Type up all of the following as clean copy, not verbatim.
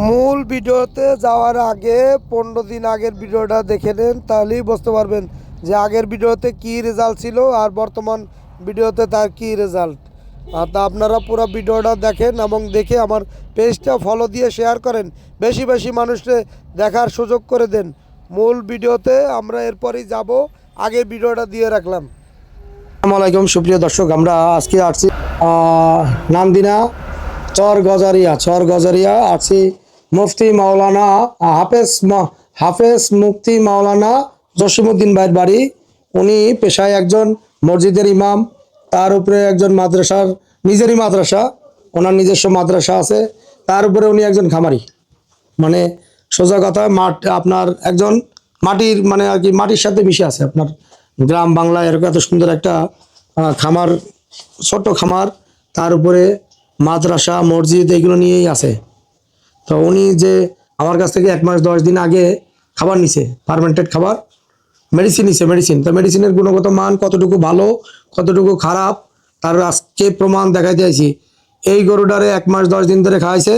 মূল ভিডিওতে যাওয়ার আগে 15 দিন আগের ভিডিওটা দেখে নেন, তাহলেই বুঝতে পারবেন যে আগের ভিডিওতে কি রেজাল্ট ছিল আর বর্তমান ভিডিওতে তার কি রেজাল্ট। তা আপনারা পুরো ভিডিওটা দেখেন এবং দেখে আমার পেজটা ফলো দিয়ে শেয়ার করেন, বেশি বেশি মানুষকে দেখার সুযোগ করে দেন। মূল ভিডিওতে আমরা এরপরই যাব, আগে ভিডিওটা দিয়ে রাখলাম। আসসালামু আলাইকুম সুপ্রিয় দর্শক, আমরা আজকে আসছি নান্দিনা চর গজারিয়া আছি মুফতি মাওলানা হাফেজ মুফতি মাওলানা জসিমউদ্দিন ভাইয়ের বাড়ি। উনি পেশায় একজন মসজিদের ইমাম, তার উপরে একজন মাদ্রাসার নিজেরই মাদ্রাসা, ওনার নিজস্ব মাদ্রাসা আছে, তার উপরে উনি একজন খামারি, মানে সোজা কথা আপনার একজন মাটির মানে আর কি মাটির সাথে মিশে আছে। আপনার গ্রাম বাংলায় এরকম এত সুন্দর একটা খামার, ছোট্ট খামার, তার উপরে মাদ্রাসা মসজিদ এগুলো নিয়েই আছে। তো উনি যে আমার কাছ থেকে 1 মাস 10 দিন আগে খাবার নিছে, ফার্মেন্টেড খাবার, মেডিসিন নিছে। তো মেডিসিনের গুণগত মান কতটুকু ভালো কতটুকু খারাপ তার আজকে প্রমাণ দেখাইতে আইছি। এই গরুটারে 1 মাস 10 দিন ধরে খাওয়াইছে,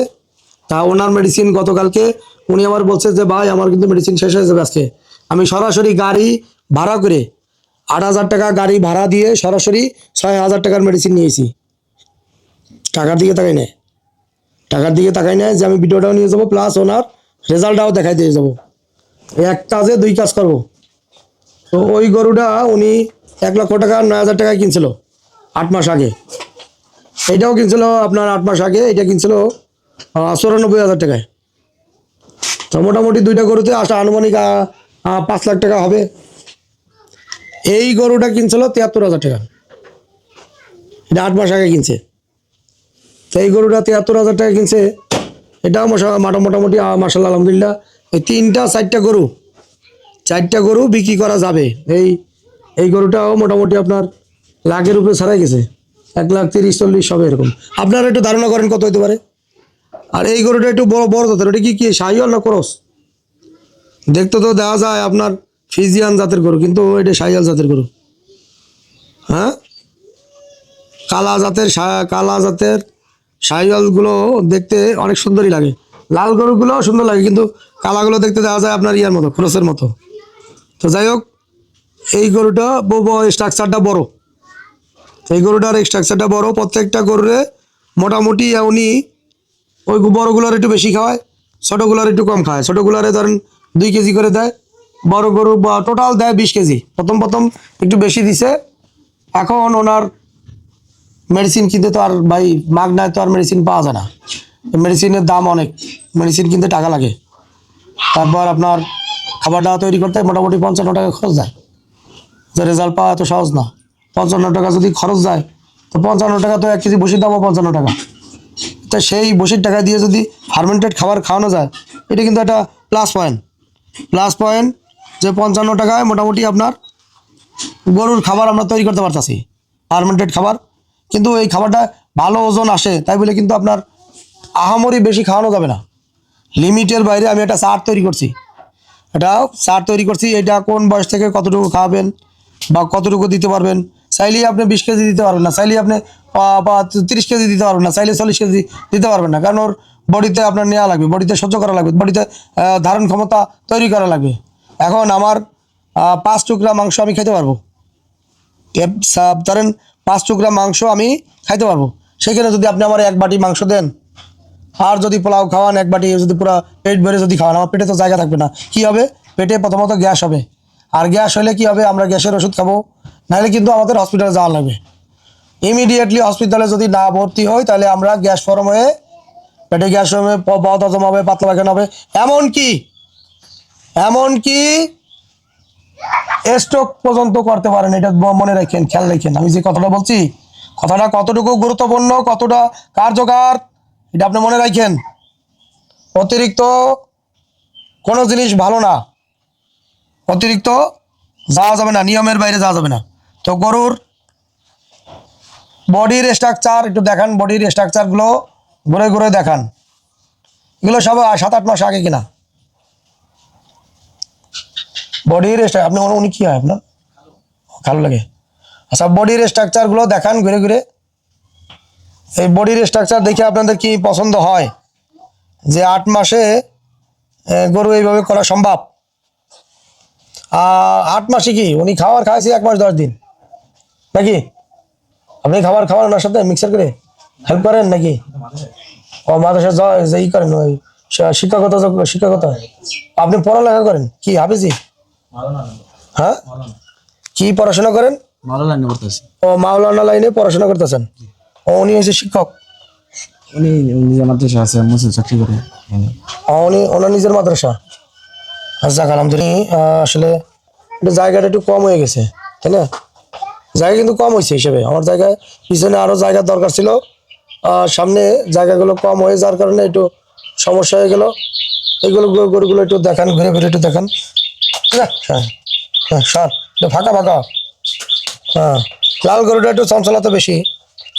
তা ওনার মেডিসিন গতকালকে উনি আমার বলছে যে ভাই আমার কিন্তু মেডিসিন শেষ হয়ে যাবে আজকে। আমি সরাসরি গাড়ি ভাড়া করে 8,000 টাকা গাড়ি ভাড়া দিয়ে সরাসরি 6,000 টাকার মেডিসিন নিয়েছি। টাকার দিকে তাকাই নেয় যে আমি ভিডিওটাও নিয়ে যাবো, প্লাস ওনার রেজাল্টটাও দেখাই দিয়ে যাবো, এক কাজে 2 কাজ করবো। তো ওই গরুটা উনি 1 লক্ষ টাকা 9,000 টাকায় কিনছিল 8 মাস আগে। এটাও কিনছিল আপনার 8 মাস আগে, এটা কিনছিল 94,000 টাকায়। তো মোটামুটি 2টা গরুতে আসা আনুমানিক 5 লাখ টাকা হবে। এই গরুটা কিনছিল 73,000 টাকা, এটা 8 মাস আগে কিনছে। তো এই গরুটা 73,000 টাকা কিনছে, এটাও মোটামুটি মাশাআল্লাহ আলহামদুলিল্লাহ। এই 4টা গরু বিক্রি করা যাবে। এই গরুটাও মোটামুটি আপনার লাখের উপরে ছাড়াই গেছে, 1,30,40 হবে এরকম। আপনারা একটু ধারণা করেন কত হতে পারে। আর এই গরুটা একটু বড় জাতের, ওটা কি শাহিওয়াল না ক্রস? দেখতে তো দেওয়া যায় আপনার ফিজিয়ান জাতের গরু, কিন্তু এটা শাহিওয়াল জাতের গরু। হ্যাঁ, কালা জাতের শাহিওয়ালগুলো দেখতে অনেক সুন্দরই লাগে, লাল গরুগুলো সুন্দর লাগে, কিন্তু কালাগুলো দেখতে দেওয়া যায় আপনার ইয়ার মতো, ক্রসের মতো। তো যাই হোক, এই গরুটা স্ট্রাকচারটা বড়, এই গরুটার স্ট্রাকচারটা বড়। প্রত্যেকটা গরুরে মোটামুটি উনি ওই বড়গুলোর একটু বেশি খাওয়ায়, ছোটোগুলোর একটু কম খায়। ছোটোগুলোরে ধরেন 2 কেজি করে দেয়, বড় গরু টোটাল দেয় 20 কেজি। প্রথম একটু বেশি দিছে। এখন ওনার মেডিসিন কিনতে তো আর ভাই মাগনায় তো আর মেডিসিন পাওয়া যায় না, মেডিসিনের দাম অনেক, মেডিসিন কিনতে টাকা লাগে। তারপর আপনার খাবারটা তৈরি করতে মোটামুটি 55 টাকা খরচ যায়, যে রেজাল্ট পাওয়া এত সহজ না। 55 টাকা যদি খরচ যায়, তো 55 টাকা তো 1 কেজি বসির দামও 55 টাকা। তা সেই বসির টাকা দিয়ে যদি ফার্মেন্টেড খাবার খাওয়ানো যায়, এটা কিন্তু একটা প্লাস পয়েন্ট যে 55 টাকায় মোটামুটি আপনার গরুর খাবার আমরা তৈরি করতে পারতেছি, ফার্মেন্টেড খাবার। কিন্তু এই খাবারটা ভালো ওজন আসে তাই বলে কিন্তু আপনার আহামরি বেশি খাওয়ানো যাবে না। লিমিটের বাইরে আমি একটা চার্ট তৈরি করছি, এটা কোন বয়স থেকে কতটুকু খাওয়াবেন বা কতটুকু দিতে পারবেন। চাইলেই আপনি 20 কেজি দিতে পারবেন না, চাইলেই আপনি 30 কেজি দিতে পারবেন না, চাইলে 40 কেজি দিতে পারবেন না, কারণ ওর বডিতে আপনার নেওয়া লাগবে, বডিতে সহ্য করা লাগবে, বডিতে ধারণ ক্ষমতা তৈরি করা লাগবে। এখন আমার 5 টুকরা মাংস আমি খেতে পারবো, ধরেন 5 টুকরা মাংস আমি খাইতে পারবো। সেখানে যদি আপনি আমার 1 বাটি মাংস দেন, আর যদি পোলাও খাওয়ান 1 বাটি, যদি পুরো পেট ভরে যদি খাওয়ান, আমার পেটে তো জায়গা থাকবে না। কি হবে? পেটে প্রথমত গ্যাস হবে, আর গ্যাস হলে কি হবে, আমরা গ্যাসের ওষুধ খাবো, নাহলে কিন্তু আমাদের হসপিটালে যাওয়া লাগবে। ইমিডিয়েটলি হসপিটালে যদি না ভর্তি হই, তাহলে আমরা গ্যাস ফর্ম হয়ে পেটে গ্যাস হবে, বদ হজম হবে, পাতলা পায়খানা হবে, এমনকি স্ট্রোক পর্যন্ত করতে পারেন। এটা মনে রাখেন, খেয়াল রাখেন। আমি যে কথাটা বলছি, কথাটা কতটুকু গুরুত্বপূর্ণ, কতটা কার্যকর, এটা আপনি মনে রাখেন। অতিরিক্ত কোনো জিনিস ভালো না, অতিরিক্ত যাওয়া যাবে না, নিয়মের বাইরে যাওয়া যাবে না। তো গরুর বডির স্ট্রাকচার একটু দেখান, বডির স্ট্রাকচারগুলো ঘুরে দেখান। এগুলো সব 7-8 মাস আগে কিনা বডির। আপনি উনি কি হয় আপনার? ভালো লাগে। আচ্ছা, বডির স্ট্রাকচার গুলো দেখান ঘুরে ঘুরে। এই বডির স্ট্রাকচার দেখে আপনাদের কি পছন্দ হয় যে 8 মাসে গরু এইভাবে করা সম্ভব? 8 মাসে কি উনি খাইছে 1 মাস 10 দিন নাকি? আপনি খাবার ওনার সাথে মিক্সার করে হেল্প করেন নাকি? ও মাদ্রাসা ই করেন, ওই শিক্ষকতা। আপনি পড়ালেখা করেন কি হাফেজি? হ্যাঁ, কি পড়াশোনা করেন? ও মাওলানা লাইনে পড়াশোনা করতেছেন। ও উনি হচ্ছে শিক্ষক? উনি নিজের মাদ্রাসা আছে, মুসলিম চাকরি করে। উনি ওনার নিজের মাদ্রাসা। আচ্ছা, আলহামদুলিল্লাহ। আসলে জায়গাটা একটু কম হয়ে গেছে, তাই না? জায়গা কিন্তু কম হয়েছে হিসেবে। আমার জায়গায় পিছনে আরো জায়গার দরকার ছিল, সামনে জায়গাগুলো কম হয়ে যাওয়ার কারণে একটু সমস্যা হয়ে গেল। এইগুলো গরুগুলো একটু দেখান, ঘুরে ঘুরে একটু দেখান। ফাঁকা ফাঁকা। হ্যাঁ, লাল গরুটা একটু চঞ্চলতা বেশি,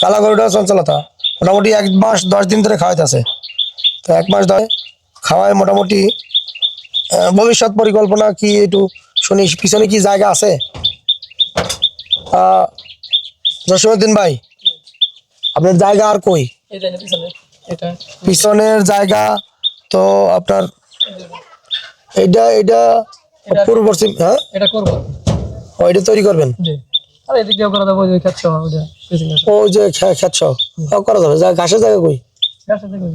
কালা গরুটা চঞ্চলতা। মোটামুটি 1 মাস 10 দিন ধরে খাওয়াইতেছে। তো 1 মাস 10 খাওয়ায় মোটামুটি ভবিষ্যৎ পরিকল্পনা কি একটু শুনি, পিছনে কি জায়গা আছে? জসীমউদ্দিন ভাই, আপনার জায়গা আর কই? পিছনের জায়গা তো আপনার এইটা পূর্ব পশ্চিম। হ্যাঁ, এটা করব। ওইটা তৈরি করবেন? জি। আর এদিক দিয়ে করা যাবে, ওই ক্ষেত সহ ওই যে ক্ষেত সহ করা যাবে। ঘাসের জায়গা কই? ঘাসের জায়গা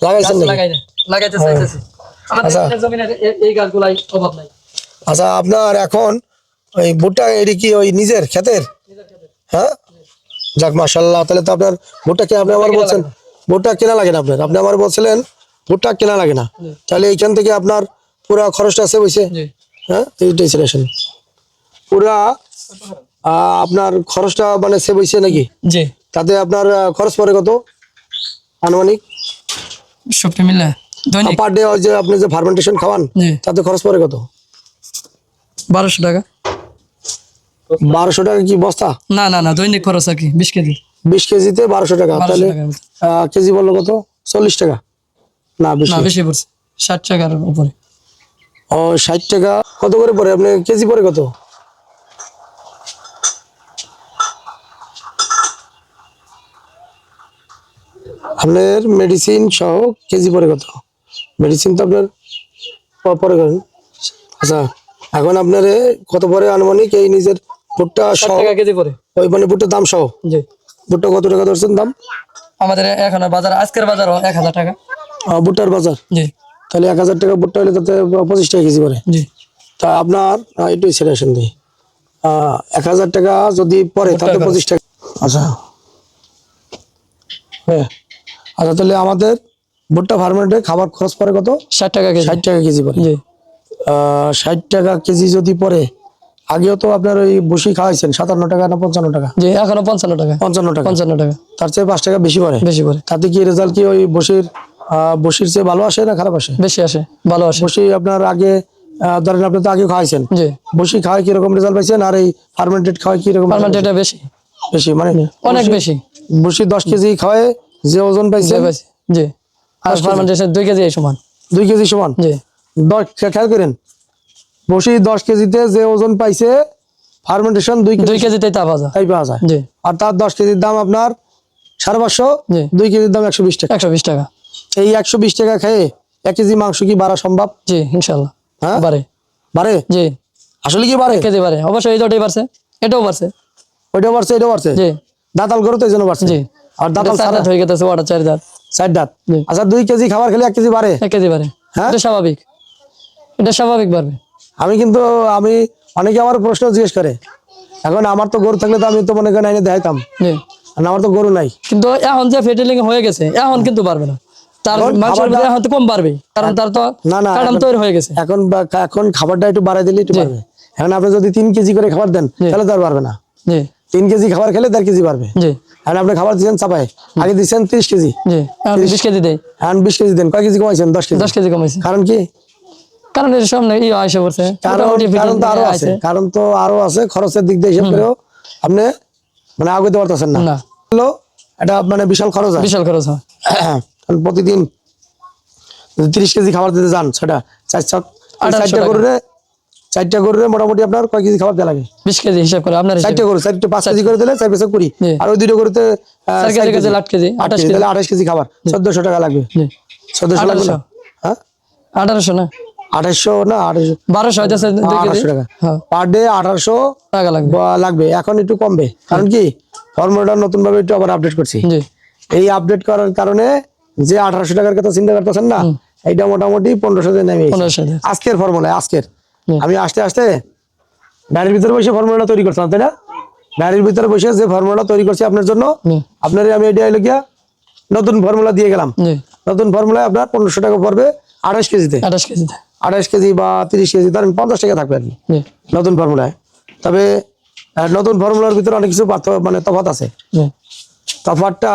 লাগাইছেন নাকি? লাগাইতে চাইতেছি। আমাদের জমিনের এই গাছগুলাই অভাব নাই। আচ্ছা, আপনার এখন ওই ভুট্টা এটি কি ওই নিজের ক্ষেতের? হ্যাঁ, যাক মাশাআল্লাহ। তাহলে তো আপনার ভুট্টা কি আপনি আমার বলছেন ভুট্টা কেনা লাগে না আপনার? আপনি আমার বলছিলেন ভুট্টা কেনা লাগে না, তাহলে এইখান থেকে আপনার পুরা খরচটা সেভ হয়েছে। হ্যাঁ, এইটাই সিলেকশন পুরা আপনার খরচটা মানে সেভ হয়েছে নাকি? জি। তাতে আপনার খরচ পড়ে কত আনুমানিক সবটা মিলে পার ডে? যে আপনি যে ফার্মেন্টেশন খাওয়ান তাতে খরচ পড়ে কত? 1200 টাকা। 1200 টাকা কি বস্তা? না না না, দৈনিক খরচ আর কি। 20 কেজি। 20 কেজিতে 1200 টাকা। তাহলে কেজি বললো কত? 40 টাকা না? বেশি পড়ছে, 60 টাকার উপরে। ও 60 টাকা কত করে পড়ে? আপনি কেজি পড়ে কত? আপনার মেডিসিন সহ কেজি পড়ে কত? মেডিসিন তো আপনার পরে করেন। আচ্ছা, এখন আপনার কত পরে আনুমানিক এই নিজের ভুট্টা সহ? কেজি পরে ওই মানে ভুট্টার দাম সহ? জি। ভুট্টা কত টাকা ধরছেন দাম? আমাদের এখন বাজার, আজকের বাজার 1000 টাকা ভুট্টার বাজার। জি। তাহলে 1000 টাকা ভুট্টা হলে তাতে 25 টাকা কেজি পরে। জি। তা আপনার একটু সিলেকশন দিই, 1000 টাকা যদি পরে তাতে 25 টাকা। আচ্ছা হ্যাঁ। আচ্ছা, তাহলে আমাদের ভুট্টা ফার্মেন্টে খাবার খরচ পড়ে কত? 60 টাকা কেজি। 60 টাকা কেজি পরে। জি। 60 টাকা কেজি যদি পরে, আগেও তো আপনার ওই বসি খাওয়াইছেন 57 টাকা না 55 টাকা? জি, এখনো 55 টাকা। 55 টাকা। 55 টাকা। তার চেয়ে 5 টাকা বেশি পড়ে। বেশি পড়ে। তাতে কি রেজাল্ট কি ওই বসির চেয়ে ভালো আসে না খারাপ আসে? বেশি আসে, ভালো আসে। বসি আপনার আগে ধরেন আপনি তো আগে খাওয়াইছেন। জি। বসি খাওয়াই কিরকম রেজাল্ট পাইছেন আর এই ফার্মেন্টেড খাওয়াই কিরকম? ফার্মেন্টেড বেশি। বেশি মানে অনেক বেশি। বসি 10 কেজি খাওয়ায় যে ওজন পাইছে। জি। আর ফার্মেন্টেশন 2 কেজি সমান। 2 কেজি সমান। জি। খেয়াল করেন, বসি 10 কেজিতে যে ওজন পাইছে, ফার্মেন্টেশন 2 কেজিতে তাই পাওয়া যায়। জি। আর তার 10 কেজির দাম আপনার 550। 2 কেজির দাম 120 টাকা। 120 টাকা। এই 120 টাকা খেয়ে 1 কেজি মাংস কি বাড়া সম্ভব? জি, ইনশাআল্লাহ। হ্যাঁ, বাড়ে। জি, আসলে কি বাড়ে? 1 কেজি বাড়ে অবশ্যই। এইটাই বাড়ছে, এটাও বাড়ছে, ওইটাও বাড়ছে, এটাও বাড়ছে। জি। দাঁতাল গরু তো এই জন্য বাড়ছে। জি। আর দাঁতাল সারা হয়ে গেছে, ওটা 4 দাঁত। 4 দাঁত। আচ্ছা, 2 কেজি খাবার খেলে 1 কেজি বাড়ে? 1 কেজি বাড়ে। হ্যাঁ, এটা স্বাভাবিক, এটা স্বাভাবিক বাড়বে। আমি অনেকে আমার প্রশ্ন জিজ্ঞেস করে, এখন আমার তো গরু থাকলে তো আমি তো মনে করেন আইনে দেখাইতাম। আমার তো গরু নাই, কিন্তু এখন যে ফেটেলিং হয়ে গেছে এখন কিন্তু পারবে না। তার মাংসের ভিতরে হয়তো কম পারবে, কারণ তার তো কাটাম তৈরি হয়ে গেছে। এখন খাবারটা একটু বাড়াই দিলে একটু পারবে। এখন আপনি যদি 3 কেজি করে খাবার দেন তাহলে তো আর পারবে না। 3 কেজি খাবার খেলে 1.5 কেজি পারবে। এখন আপনি খাবার দিচ্ছেন চাপায়, আগে দিচ্ছেন 30 কেজি। 20 কেজি দেয়, এখন 20 কেজি দেন। কয় কেজি কমাইছেন? 10 কেজি। 10 কেজি কমাইছে। কারণ কি? কারণ এর সামনে আসে পড়ছে। কারণ তো আরো আছে, খরচের দিক দিয়ে হিসাব করেও আপনি মানে আগাইতে পারতেছেন না। এটা মানে বিশাল খরচ হয়। বিশাল খরচ হয়। প্রতিদিন 30 কেজি খাবার দিতে যান, সেটা 4 গরুরে 4টা গরুরে মোটামুটি আপনার কয় কেজি খাবার দেওয়া লাগে? 20 কেজি হিসাব করে আপনার হিসাবে। 4টা গরু 4টা 5 কেজি করে দিলে 4 কেজি 20, জি। আর ওই 2টা গরুতে 4 কেজি কেজি 8 কেজি 28 কেজি। তাহলে 28 কেজি খাবার 1400 টাকা লাগবে। জি 1400 লাগবে না? 1800 হ্যাঁ 1800 না 2800 না 2800 1200 হইতাছে 2 কেজি 1800 টাকা হ্যাঁ পার ডে 1800 টাকা লাগবে। লাগবে। এখন একটু কমবে, কারণ কি ফর্মুলাটা নতুন ভাবে একটু আবার আপডেট করছি। জি এই আপডেট করার কারণে যে 1800 টাকার কথা চিন্তা করতেছেন না, এইটা মোটামুটি 1500 তে নেমে এসেছে। 1500 তে। আজকের ফর্মুলায় আজকের হুম। আমি আস্তে আস্তে গাড়ির ভিতরে বসে ফর্মুলাটা তৈরি করছিলাম, তাই না? গাড়ির ভিতরে বসে যে ফর্মুলাটা তৈরি করছি আপনার জন্য, হুম। আপনার আমি আইডিয়া হলো গিয়া নতুন ফর্মুলা দিয়ে গেলাম। জি নতুন ফর্মুলায় আপনার 1500 টাকা পড়বে 28 কেজিতে। 28 কেজিতে 28 কেজি বা 30 কেজি ধরেন 50 টাকা থাকবে আর কি জি নতুন ফর্মুলায়। তবে নতুন ফর্মুলার ভিতরে অনেক কিছু মানে তফাৎ আছে। জি তফাৎটা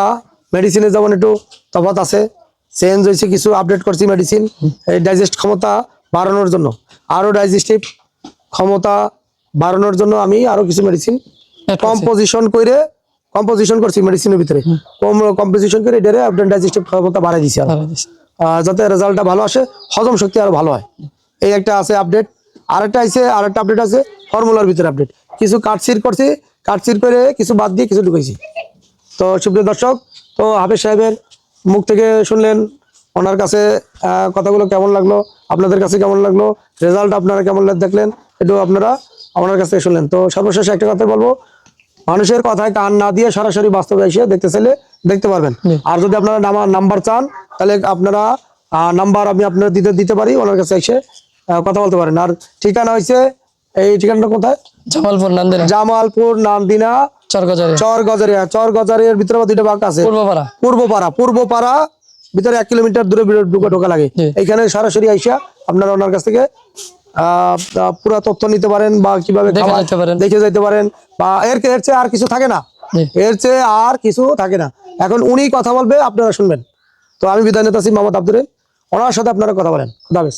মেডিসিনে যেমন একটু তফাৎ আছে, চেঞ্জ হয়েছে, কিছু আপডেট করছি মেডিসিন এই ডাইজেস্ট ক্ষমতা বাড়ানোর জন্য, আরো ডাইজেস্টিভ ক্ষমতা বাড়ানোর জন্য আমি আরো কিছু মেডিসিন কম্পোজিশন করছি মেডিসিনের ভিতরে, কম্পোজিশন করে এটারে আপনার ডাইজেস্টিভ ক্ষমতা বাড়াই দিছি আরো। যাতে রেজাল্টটা ভালো আসে, হজম শক্তি আরো ভালো হয়। এই একটা আছে আপডেট। আরেকটা আপডেট আছে ফর্মুলার ভিতরে আপডেট। কিছু কাটছির করছি, কাটছির করে কিছু বাদ দিয়ে কিছু ঢুকাইছি। তো সুপ্রিয় দর্শক, তো হাফেজ সাহেবের মুখ থেকে শুনলেন, ওনার কাছে কথাগুলো কেমন লাগলো, আপনাদের কাছে কেমন লাগলো, রেজাল্ট আপনারা কেমন দেখলেন, একটু আপনারা আমার কাছ থেকে শুনলেন। তো সর্বশেষ একটা কথা বলবো, মানুষের কথায় কান না দিয়ে সরাসরি বাস্তবে এসে দেখতে চাইলে দেখতে পারবেন। আর যদি আপনারা নাম্বার চান, তাহলে আপনারা নাম্বার আমি আপনার দিতে পারি, ওনার কাছে এসে কথা বলতে পারেন। আর ঠিকানা হয়েছে, এই ঠিকানাটা কোথায়? জামালপুর নান্দিনা জামালপুর নান্দিনা চরগজারের ভিতরে 2টা ভাগ আছে। পূর্বপাড়া ভিতরে 1 কিলোমিটার দূরে ঢোকা লাগে। এইখানে সরাসরি আইসা আপনারা ওনার কাছ থেকে পুরো তথ্য নিতে পারেন, বা কিভাবে দেখে যাইতে পারেন, বা এর চেয়ে আর কিছু থাকে না, এর চেয়ে আর কিছু থাকে না। এখন উনি কথা বলবে, আপনারা শুনবেন। তো আমি বিদায় নিতেছি, মোহাম্মদ আব্দুর রহিম, ওনার সাথে আপনারা কথা বলেন। খুদা হাফেজ।